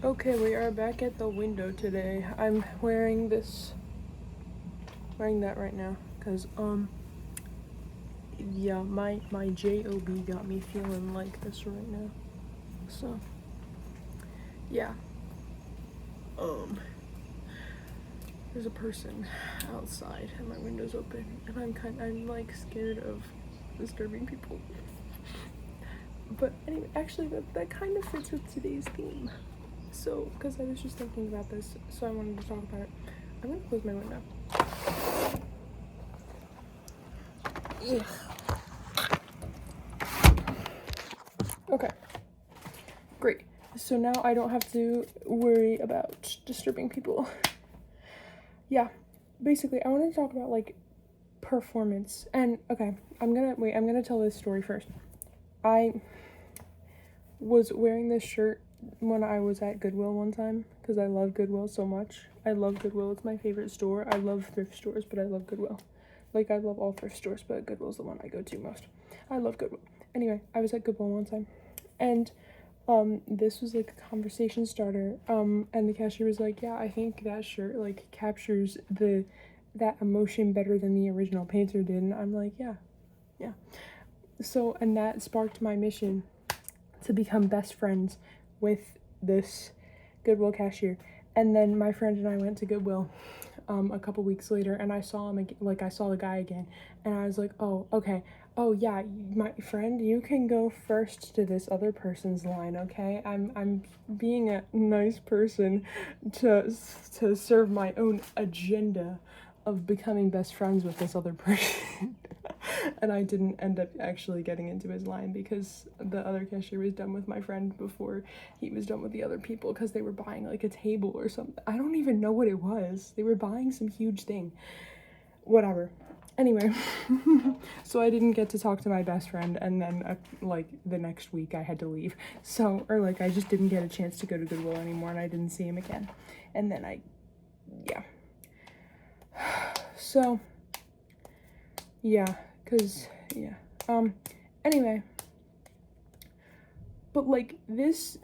Okay, we are back at the window today. I'm wearing that right now, cause yeah, my job got me feeling like this right now. So, yeah. There's a person outside and my window's open, and I'm like scared of disturbing people. But anyway, actually that kind of fits with today's theme. So, because I was just thinking about this, so I wanted to talk about it. I'm gonna close my window. Ugh. Okay, great. So now I don't have to worry about disturbing people. Yeah, basically, I want to talk about like performance. And okay, I'm gonna tell this story first. I was wearing this shirt when I was at Goodwill one time because I love Goodwill so much. I love Goodwill, it's my favorite store. I love thrift stores, but I love Goodwill. Like, I love all thrift stores, but Goodwill's the one I go to most. I love Goodwill. Anyway, I was at Goodwill one time, and this was like a conversation starter. And the cashier was like, yeah, I think that shirt like captures that emotion better than the original painter did. And I'm like, yeah. So, and that sparked my mission to become best friends with this Goodwill cashier. And then my friend and I went to Goodwill a couple weeks later, and I saw him again, like I saw the guy again, and I was like, oh, okay. Oh yeah, my friend, you can go first to this other person's line, okay? I'm being a nice person to serve my own agenda of becoming best friends with this other person. And I didn't end up actually getting into his line because the other cashier was done with my friend before he was done with the other people, because they were buying like a table or something. I don't even know what it was. They were buying some huge thing. Whatever. Anyway, so I didn't get to talk to my best friend, and then like the next week I had to leave. So, or like I just didn't get a chance to go to Goodwill anymore, and I didn't see him again. And then yeah. So, yeah, cause yeah. Anyway, but like this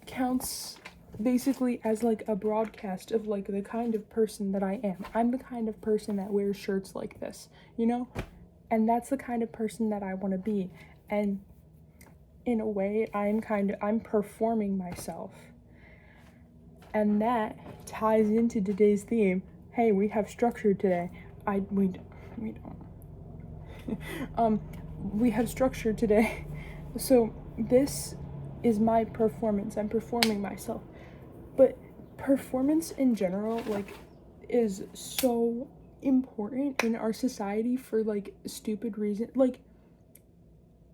counts basically as like a broadcast of like the kind of person that I am. I'm the kind of person that wears shirts like this, you know? And that's the kind of person that I want to be. And in a way, I'm performing myself. And that ties into today's theme. Hey, we have structure today. We don't. We have structure today. So this is my performance. I'm performing myself. But performance in general, like, is so important in our society for like stupid reason. Like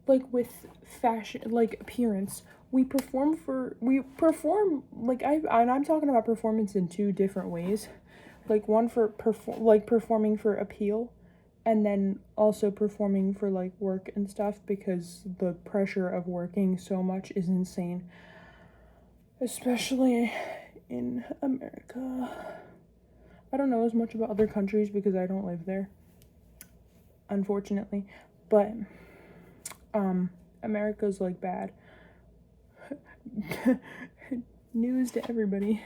with fashion, like appearance, we perform like I'm talking about performance in two different ways. Like one for performing for appeal, and then also performing for like work and stuff, because the pressure of working so much is insane, especially in America. I don't know as much about other countries because I don't live there, unfortunately, but America's like bad. News to everybody.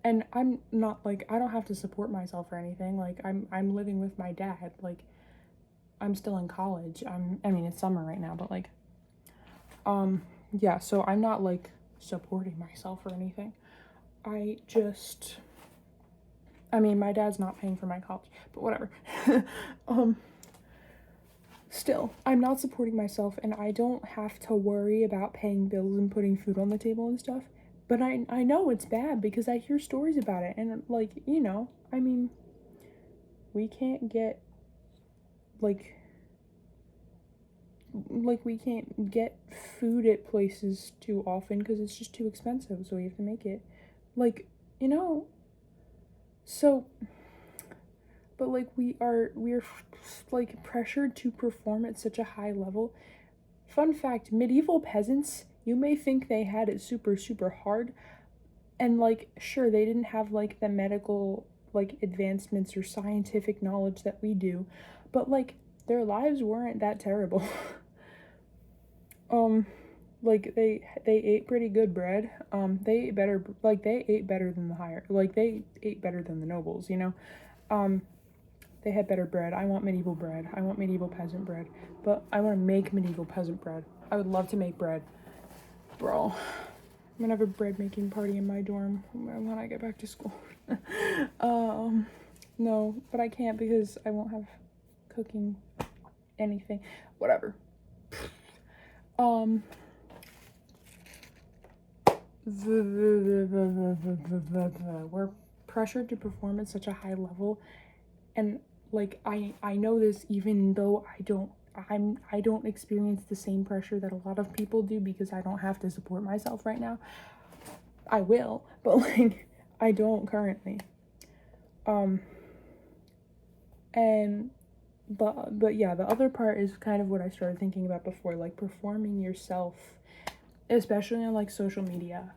And I'm not like, I don't have to support myself or anything. Like I'm living with my dad. Like I'm still in college. I mean it's summer right now, but like yeah, so I'm not like supporting myself or anything. I mean my dad's not paying for my college, but whatever. Still, I'm not supporting myself, and I don't have to worry about paying bills and putting food on the table and stuff. But I know it's bad because I hear stories about it, and like, you know, I mean, we can't get we can't get food at places too often because it's just too expensive, so we have to make it. Like, you know, so but like we're like pressured to perform at such a high level. Fun fact, medieval peasants, you may think they had it super super hard, and like sure they didn't have like the medical like advancements or scientific knowledge that we do, but like their lives weren't that terrible. Like they ate pretty good bread. They ate better, like they ate better than the higher, like they ate better than the nobles, you know. They had better bread. I want medieval bread. I want medieval peasant bread, but I want to make medieval peasant bread. I would love to make bread, bro. I'm gonna have a bread making party in my dorm when I get back to school. No, but I can't because I won't have cooking anything. Whatever. We're pressured to perform at such a high level, and like I know this even though I don't experience the same pressure that a lot of people do because I don't have to support myself right now. I will, but like I don't currently. And but yeah, the other part is kind of what I started thinking about before, like performing yourself, especially on like social media.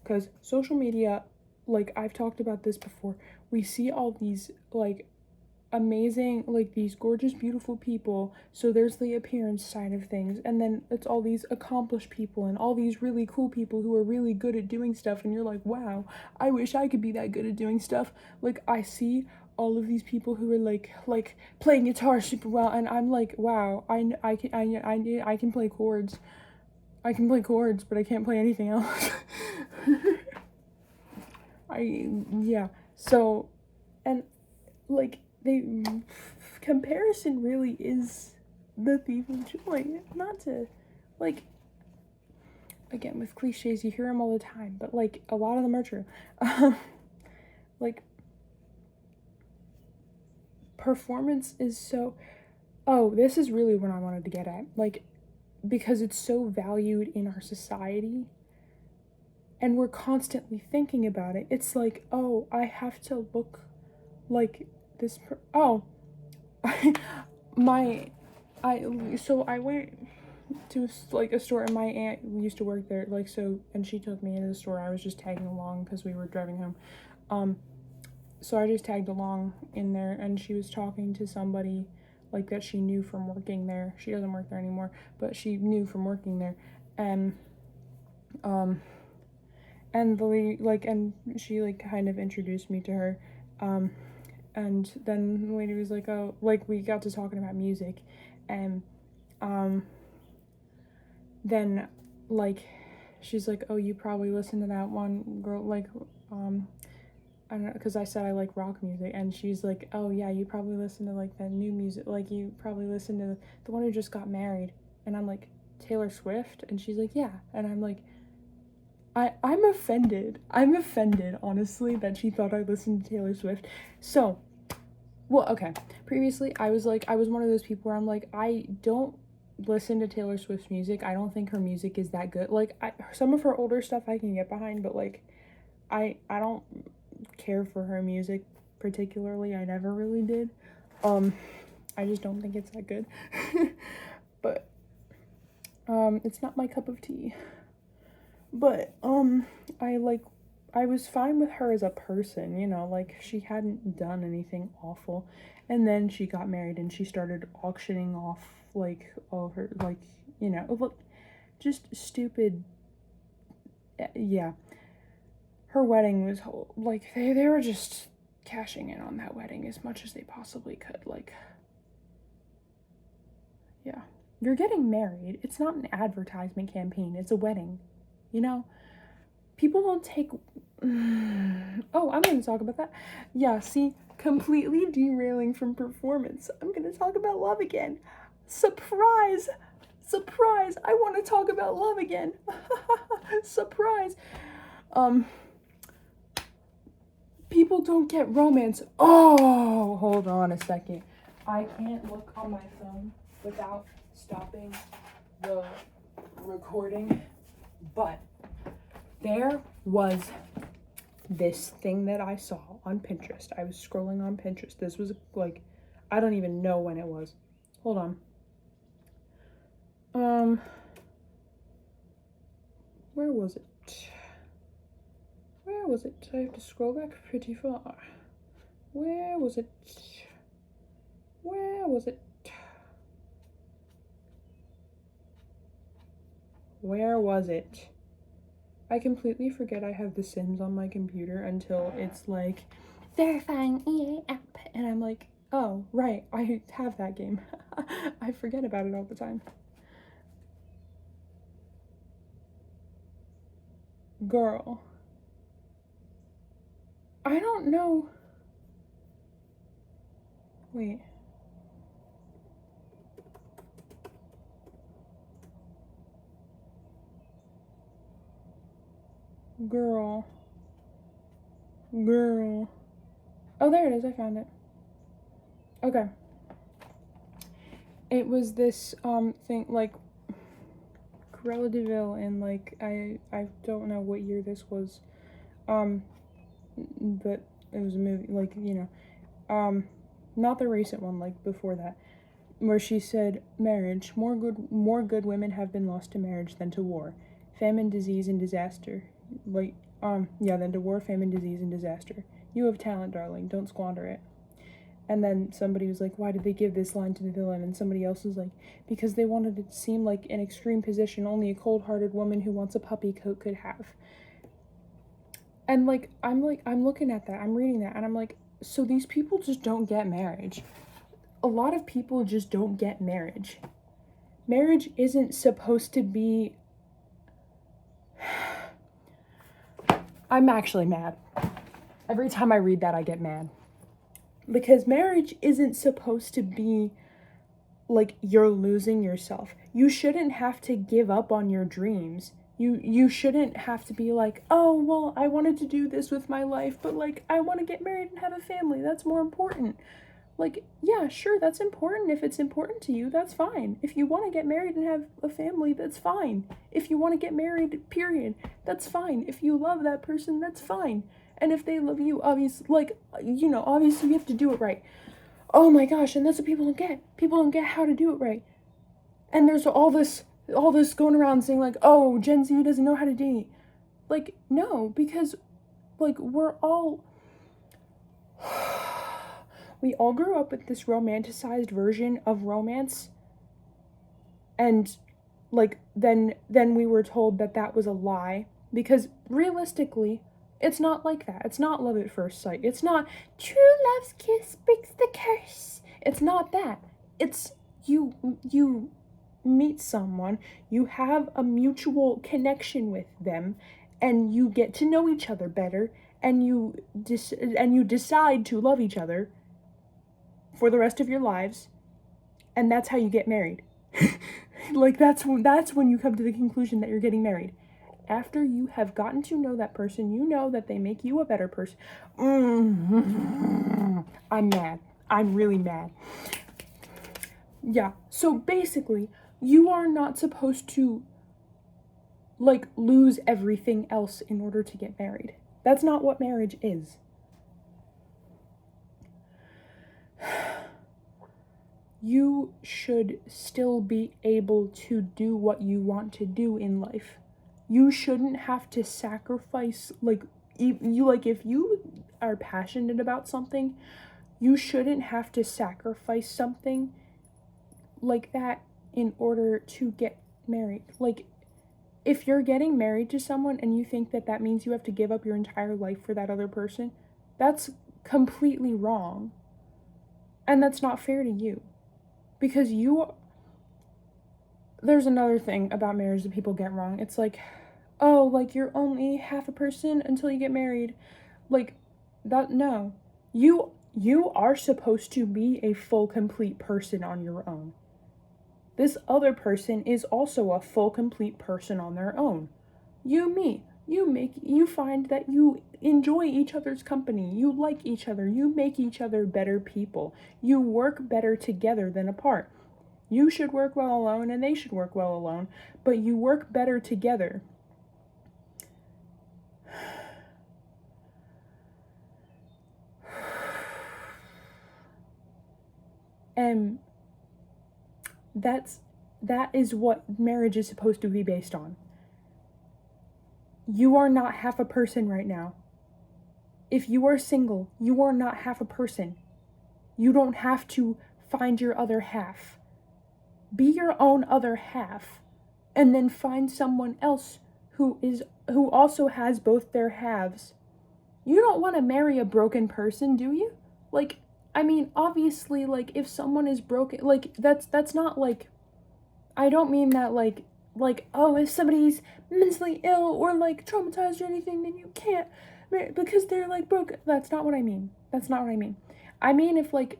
Because social media, like I've talked about this before, we see all these like amazing, like these gorgeous, beautiful people. So there's the appearance side of things, and then it's all these accomplished people and all these really cool people who are really good at doing stuff, and you're like, wow, I wish I could be that good at doing stuff. Like I see all of these people who are like playing guitar super well, and I'm like, wow, I can play chords. I can play chords, but I can't play anything else. Yeah. So, and like comparison really is the thief of joy. Not to, like, again, with cliches, you hear them all the time, but like a lot of them are true. Like, performance is so. Oh, this is really what I wanted to get at. Like, because it's so valued in our society and we're constantly thinking about it. It's like, oh, I have to look like this. So I went to like a store, and my aunt used to work there, like, so, and she took me into the store. I was just tagging along because we were driving home. So I just tagged along in there, and she was talking to somebody like that she knew from working there. She doesn't work there anymore, but she knew from working there. And and she like kind of introduced me to her. And then the lady was like, oh, like we got to talking about music, and then like she's like, oh, you probably listen to that one girl, like I don't know, because I said I like rock music, and she's like, oh yeah, you probably listen to like that new music, like you probably listen to the one who just got married. And I'm like, Taylor Swift? And she's like, yeah. And I'm like, I'm offended. I'm offended, honestly, that she thought I listened to Taylor Swift. So, well, okay. Previously, I was one of those people where I'm like, I don't listen to Taylor Swift's music. I don't think her music is that good. Like, some of her older stuff I can get behind, but like, I don't care for her music particularly. I never really did. I just don't think it's that good. But it's not my cup of tea. But I was fine with her as a person, you know, like she hadn't done anything awful. And then she got married and she started auctioning off like all her, like, you know, look, just stupid. Yeah. Her wedding was like they were just cashing in on that wedding as much as they possibly could. Like, yeah. You're getting married. It's not an advertisement campaign. It's a wedding. You know? People don't take... Oh, I'm going to talk about that. Yeah, see? Completely derailing from performance. I'm going to talk about love again. Surprise! Surprise! I want to talk about love again. Surprise! People don't get romance. Oh, hold on a second. I can't look on my phone without stopping the recording, but there was this thing that I saw on Pinterest. I was scrolling on Pinterest. This was like, I don't even know when it was. Hold on. Where was it? Where was it? I have to scroll back pretty far. Where was it? Where was it? Where was it? I completely forget I have The Sims on my computer until it's like, verifying EA app. And I'm like, oh, right, I have that game. I forget about it all the time. Girl. I don't know. Wait. Girl. Oh, there it is. I found it. Okay. It was this thing like Cruella de Vil, and like I don't know what year this was, but it was a movie, like, you know, not the recent one, like before that, where she said, marriage, more good women have been lost to marriage than to war, famine, disease, and disaster. Like, than to war, famine, disease, and disaster. You have talent, darling, don't squander it. And then somebody was like, why did they give this line to the villain? And somebody else was like, because they wanted it to seem like an extreme position only a cold-hearted woman who wants a puppy coat could have. And I'm looking at that, I'm reading that, and I'm like, so these people just don't get marriage. A lot of people just don't get marriage. Marriage isn't supposed to be... I'm actually mad. Every time I read that, I get mad. Because marriage isn't supposed to be like you're losing yourself. You shouldn't have to give up on your dreams. You shouldn't have to be like, oh, well, I wanted to do this with my life, but like I want to get married and have a family. That's more important. Like, yeah, sure, that's important. If it's important to you, that's fine. If you want to get married and have a family, that's fine. If you want to get married, period, that's fine. If you love that person, that's fine. And if they love you, obviously, like, you know, obviously you have to do it right. Oh my gosh, and that's what people don't get. People don't get how to do it right. And there's all this going around saying like, oh, Gen Z doesn't know how to date. Like, no, because, like, we all grew up with this romanticized version of romance. And, like, then we were told that that was a lie. Because, realistically, it's not like that. It's not love at first sight. It's not true love's kiss breaks the curse. It's not that. It's you meet someone, you have a mutual connection with them, and you get to know each other better, and you decide to love each other for the rest of your lives, and that's how you get married. Like, that's when you come to the conclusion that you're getting married. After you have gotten to know that person, you know that they make you a better person. I'm mad. I'm really mad. Yeah, so basically, you are not supposed to, like, lose everything else in order to get married. That's not what marriage is. You should still be able to do what you want to do in life. You shouldn't have to sacrifice, like, if you are passionate about something, you shouldn't have to sacrifice something like that in order to get married. Like, if you're getting married to someone and you think that that means you have to give up your entire life for that other person, that's completely wrong. And that's not fair to you. Because there's another thing about marriage that people get wrong. It's like, oh, like, you're only half a person until you get married. Like, that, no. You are supposed to be a full, complete person on your own. This other person is also a full, complete person on their own. You find that you enjoy each other's company. You like each other. You make each other better people. You work better together than apart. You should work well alone and they should work well alone, but you work better together. And that is what marriage is supposed to be based on. You are not half a person right now. If you are single, you are not half a person. You don't have to find your other half. Be your own other half. and then find someone else who also has both their halves. You don't want to marry a broken person, do you? Like, I mean, obviously, like, if someone is broken, like, that's not, like, I don't mean that, like, oh, if somebody's mentally ill or, like, traumatized or anything, then you can't marry because they're, like, broken. That's not what I mean. That's not what I mean. I mean, if, like,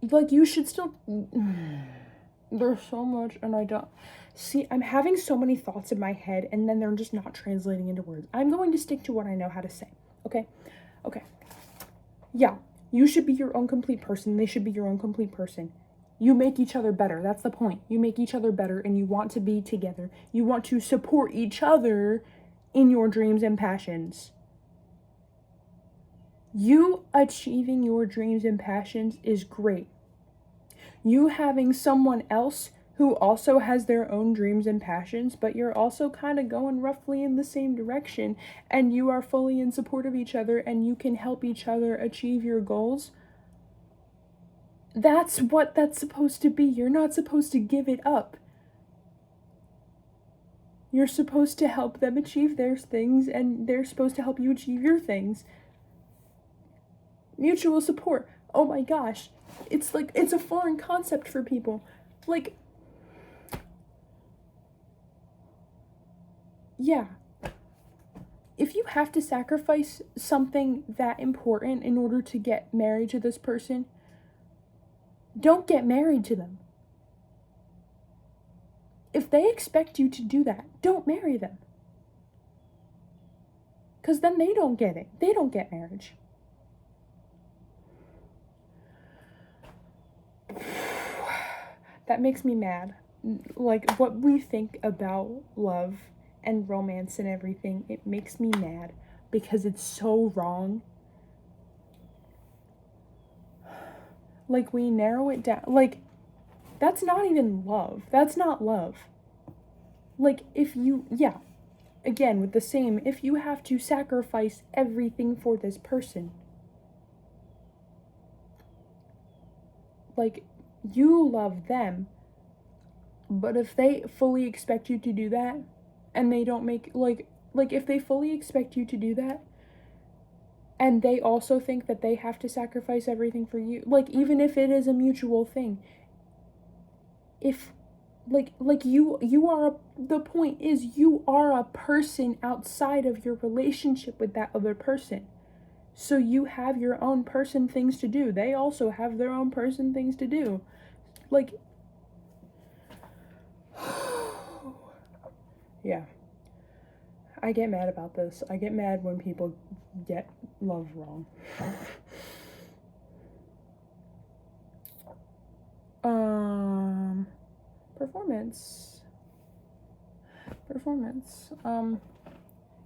you should still, there's so much, and I don't, see, I'm having so many thoughts in my head, and then they're just not translating into words. I'm going to stick to what I know how to say, okay? Okay. Yeah, you should be your own complete person. They should be your own complete person. You make each other better. That's the point. You make each other better, and you want to be together. You want to support each other in your dreams and passions. You achieving your dreams and passions is great. You having someone else who also has their own dreams and passions, but you're also kind of going roughly in the same direction, and you are fully in support of each other, and you can help each other achieve your goals. That's what that's supposed to be. You're not supposed to give it up. You're supposed to help them achieve their things, and they're supposed to help you achieve your things. Mutual support. Oh my gosh. It's like, it's a foreign concept for people. Like, yeah. If you have to sacrifice something that important in order to get married to this person, don't get married to them. If they expect you to do that, don't marry them. Because then they don't get it. They don't get marriage. That makes me mad. Like, what we think about love and romance and everything, it makes me mad because it's so wrong. Like, we narrow it down. Like, that's not even love. That's not love. Like, if you, yeah, again, with the same, if you have to sacrifice everything for this person, like, you love them, but if they fully expect you to do that, and they don't make, like, if they fully expect you to do that, and they also think that they have to sacrifice everything for you, like, even if it is a mutual thing, if, you are, the point is, you are a person outside of your relationship with that other person. So you have your own person things to do. They also have their own person things to do. Like, yeah. I get mad about this. I get mad when people get love wrong. Performance.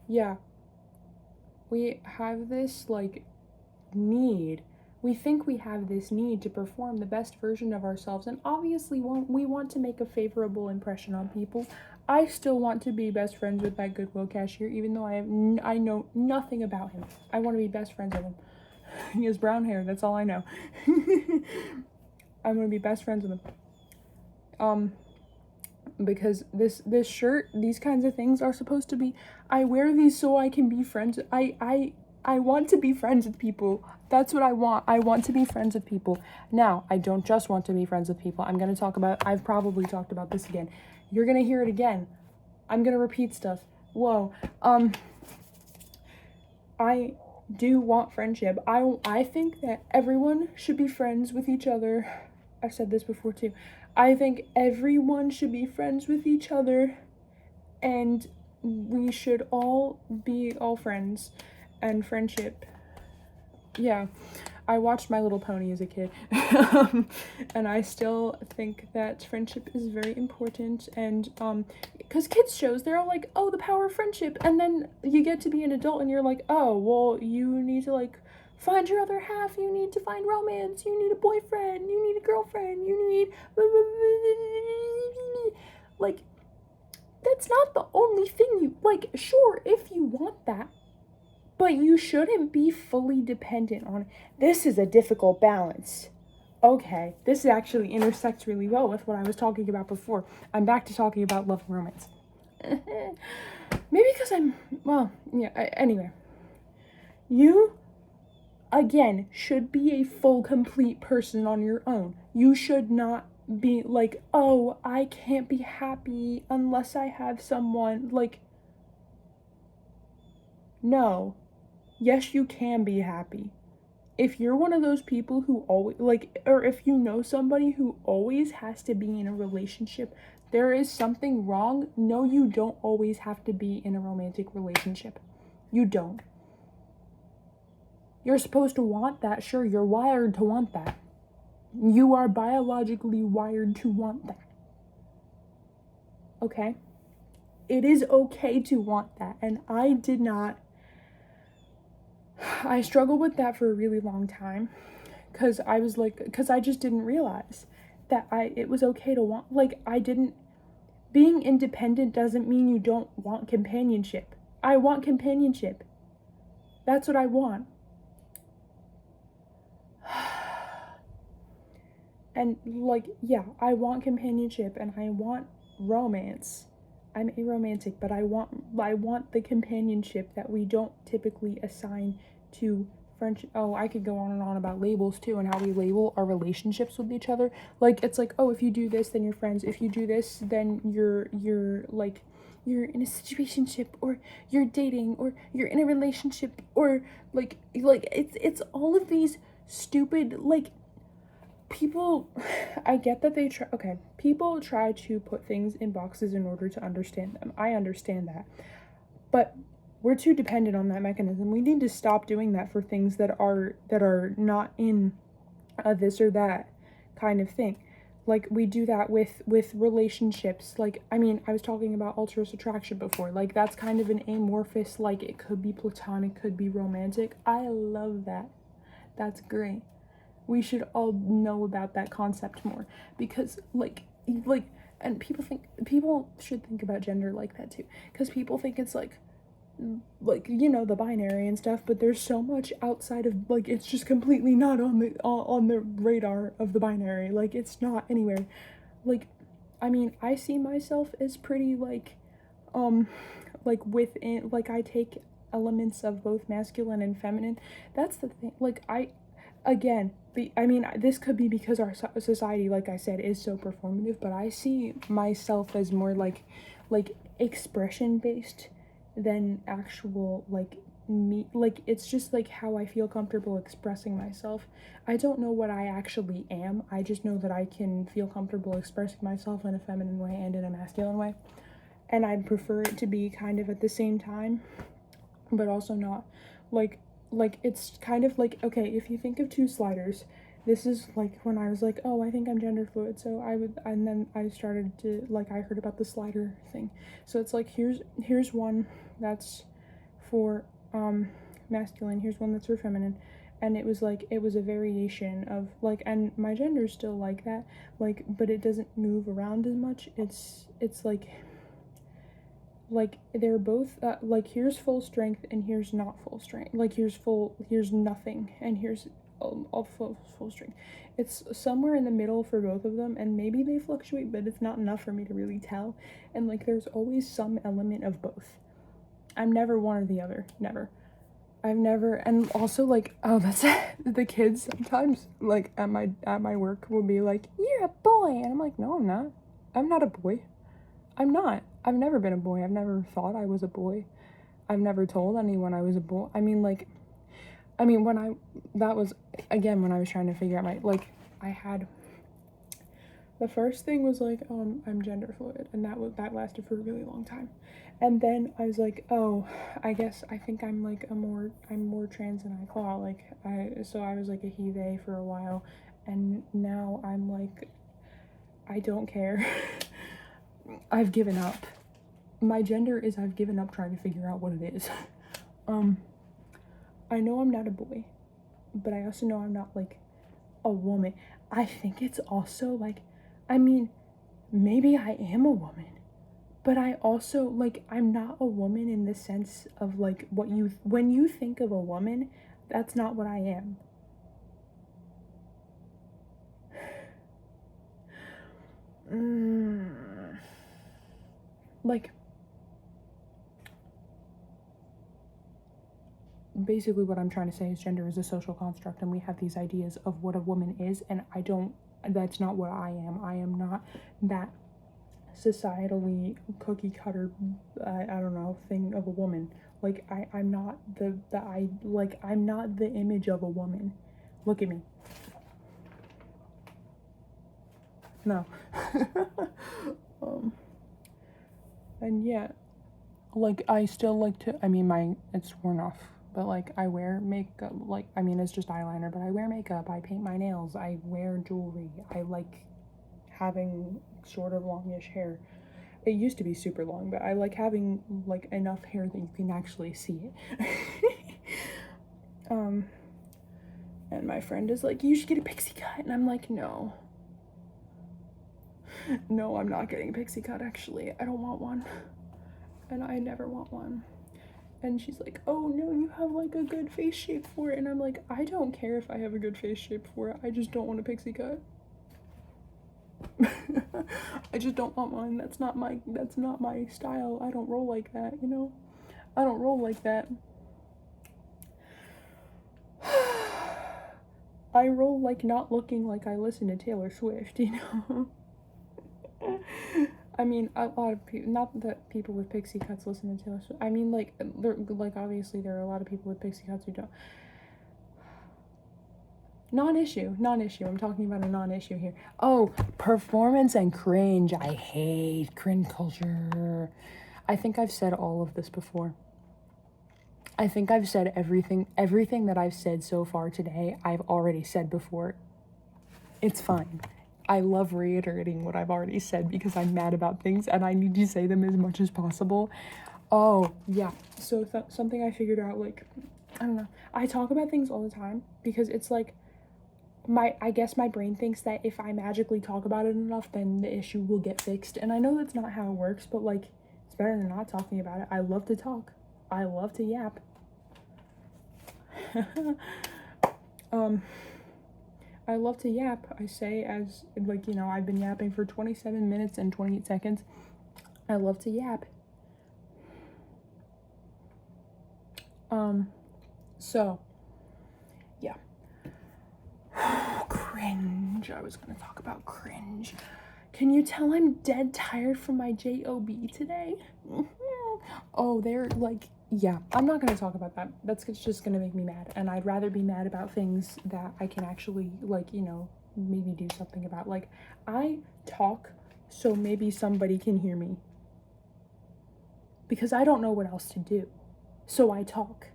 Yeah. We have this, like, need. We think we have this need to perform the best version of ourselves, and obviously we want to make a favorable impression on people. I still want to be best friends with that Goodwill cashier, even though I know nothing about him. I want to be best friends with him. He has brown hair, that's all I know. I want to be best friends with him. Because this shirt, these kinds of things are supposed to be, I wear these so I can be friends. I want to be friends with people. That's what I want. I want to be friends with people. Now, I don't just want to be friends with people. I'm going to talk about, I've probably talked about this again. You're going to hear it again. I'm going to repeat stuff. Whoa. I do want friendship. I think that everyone should be friends with each other. I've said this before too. I think everyone should be friends with each other, and we should all be all friends, and friendship. Yeah, I watched My Little Pony as a kid, and I still think that friendship is very important, and, because kids shows, they're all like, oh, the power of friendship, and then you get to be an adult, and you're like, oh, well, you need to, like, find your other half, you need to find romance, you need a boyfriend, you need a girlfriend, you need, like, that's not the only thing you, like, sure, if you want that, but you shouldn't be fully dependent on it. This is a difficult balance. Okay, this actually intersects really well with what I was talking about before. I'm back to talking about love and romance. Maybe because well, yeah, anyway. You, again, should be a full, complete person on your own. You should not be like, oh, I can't be happy unless I have someone. Like, no. Yes, you can be happy. If you're one of those people who always, like, or if you know somebody who always has to be in a relationship, there is something wrong. No, you don't always have to be in a romantic relationship. You don't. You're supposed to want that. Sure, you're wired to want that. You are biologically wired to want that. Okay? It is okay to want that. And I did not. I struggled with that for a really long time. Because I just didn't realize that it was okay to want. Like, I didn't. Being independent doesn't mean you don't want companionship. I want companionship. That's what I want. And, like, yeah, I want companionship and I want romance. I'm aromantic, but I want the companionship that we don't typically assign to friendship. Oh, I could go on and on about labels too and how we label our relationships with each other. Like, it's like, oh, if you do this, then you're friends. If you do this, then you're like, you're in a situationship, or you're dating, or you're in a relationship, or like it's all of these stupid, like, people. I get that they try. Okay, people try to put things in boxes in order to understand them. I understand that, but we're too dependent on that mechanism. We need to stop doing that for things that are not in a this or that kind of thing. Like, we do that with relationships. Like, I mean, I was talking about altruist attraction before. Like, that's kind of an amorphous, like, it could be platonic, could be romantic. I love that. That's great. We should all know about that concept more, because and people should think about gender like that too, because people think it's like the binary and stuff, but there's so much outside of, like, it's just completely not on the radar of the binary. Like, it's not anywhere. Like, I mean, I see myself as pretty within, like, I take elements of both masculine and feminine. That's the thing. Like, again, this could be because our society, like I said, is so performative, but I see myself as more like expression based than actual, like, me. Like, it's just like how I feel comfortable expressing myself. I don't know what I actually am. I just know that I can feel comfortable expressing myself in a feminine way and in a masculine way, and I'd prefer it to be kind of at the same time, but also not. Like it's kind of like, okay, if you think of two sliders, this is like when I was like, oh, I think I'm gender fluid, so and then I started to, like, I heard about the slider thing. So it's like, here's one that's for masculine, here's one that's for feminine, and it was a variation of, like, and my gender's still like that, like, but it doesn't move around as much. It's like they're both like, here's full strength and here's not full strength. Like, here's nothing and here's all full strength. It's somewhere in the middle for both of them, and maybe they fluctuate, but it's not enough for me to really tell. And, like, there's always some element of both. I'm never one or the other. Never. I've never. And also, like, oh, that's the kids sometimes, like, at my work will be like, you're a boy, and I'm like, no, I'm not. I'm not a boy. I'm not. I've never been a boy. I've never thought I was a boy. I've never told anyone I was a boy. That was, again, when I was trying to figure out the first thing was like, I'm gender fluid, and that lasted for a really long time. And then I was like, oh, I think I'm more trans than I thought. So I was like a he, they for a while, and now I'm like, I don't care. I've given up. My gender is, I've given up trying to figure out what it is. I know I'm not a boy, but I also know I'm not, like, a woman. I think it's also, like, maybe I am a woman, but I also, like, I'm not a woman in the sense of, like, when you think of a woman, that's not what I am. like, basically what I'm trying to say is gender is a social construct, and we have these ideas of what a woman is, and that's not what I am. I am not that societally cookie cutter, I don't know, thing of a woman. Like, I'm not I'm not the image of a woman. Look at me. No. And yeah, like, I still like to, I mean, it's worn off, but like, I wear makeup, like, I mean, it's just eyeliner, but I wear makeup, I paint my nails, I wear jewelry, I like having sort of longish hair. It used to be super long, but I like having like enough hair that you can actually see it. And my friend is like, you should get a pixie cut, and I'm like, no. No, I'm not getting a pixie cut, actually. I don't want one. And I never want one. And she's like, oh no, you have like a good face shape for it. And I'm like, I don't care if I have a good face shape for it. I just don't want a pixie cut. I just don't want one. That's not my style. I don't roll like that, you know? I don't roll like that. I roll like not looking like I listen to Taylor Swift, you know? I mean, a lot of people, not that people with pixie cuts listen to Taylor Swift. I mean, like, obviously there are a lot of people with pixie cuts who don't. Non-issue. I'm talking about a non-issue here. Oh, performance and cringe. I hate cringe culture. I think I've said all of this before. I think I've said everything that I've said so far today, I've already said before. It's fine. I love reiterating what I've already said because I'm mad about things and I need to say them as much as possible. Oh, yeah. So something I figured out, like, I don't know. I talk about things all the time because it's like, I guess my brain thinks that if I magically talk about it enough, then the issue will get fixed. And I know that's not how it works, but like, it's better than not talking about it. I love to talk. I love to yap. I love to yap. I say as, like, you know, I've been yapping for 27 minutes and 28 seconds. I love to yap. So, yeah. Cringe. I was gonna talk about cringe. Can you tell I'm dead tired from my job today? Oh, they're like, yeah, I'm not gonna talk about that. That's just gonna make me mad, and I'd rather be mad about things that I can actually, like, you know, maybe do something about. Like, I talk so maybe somebody can hear me because I don't know what else to do, so I talk.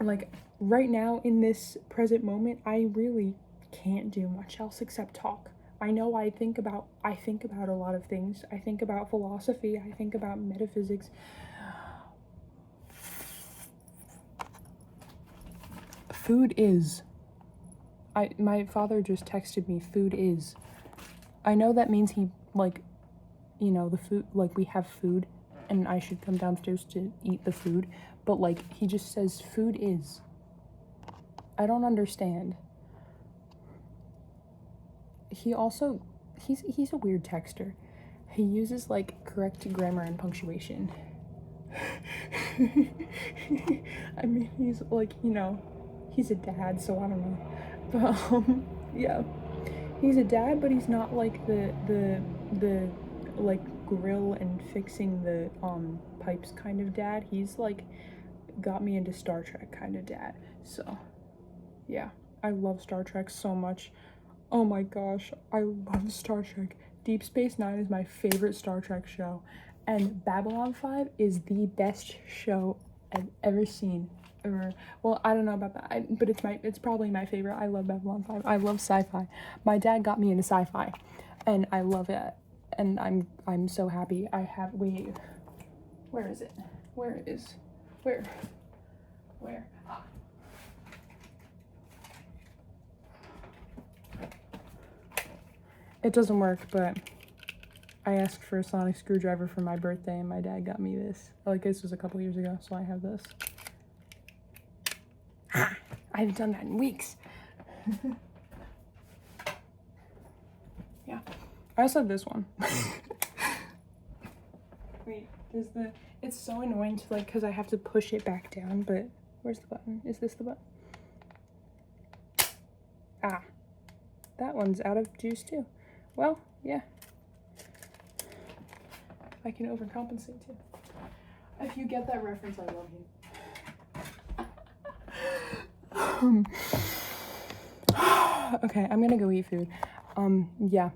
Like, right now in this present moment, I really can't do much else except talk. I know I think about a lot of things. I think about philosophy, I think about metaphysics. Food is. My father just texted me, food is. I know that means he, like, you know, the food, like, we have food and I should come downstairs to eat the food, but like, he just says food is. I don't understand. He also, he's a weird texter. He uses like correct grammar and punctuation. I mean, he's like, you know, he's a dad, so I don't know. But yeah, he's a dad, but he's not like the like grill and fixing the pipes kind of dad. He's like got me into Star Trek kind of dad. So yeah, I love Star Trek so much. Oh my gosh, I love Star Trek. Deep Space Nine is my favorite Star Trek show, and Babylon 5 is the best show I've ever seen. Ever. Well, I don't know about that, but it's probably my favorite. I love Babylon 5. I love sci-fi. My dad got me into sci-fi, and I love it. And I'm so happy. I have, wait, where is it? Where? It doesn't work, but I asked for a sonic screwdriver for my birthday, and my dad got me this. Like, this was a couple years ago, so I have this. I haven't done that in weeks. I also have this one. Wait, it's so annoying to like, because I have to push it back down, but where's the button? Is this the button? Ah, that one's out of juice too. Well, yeah. I can overcompensate too. If you get that reference, I love you. Okay, I'm gonna go eat food. Yeah.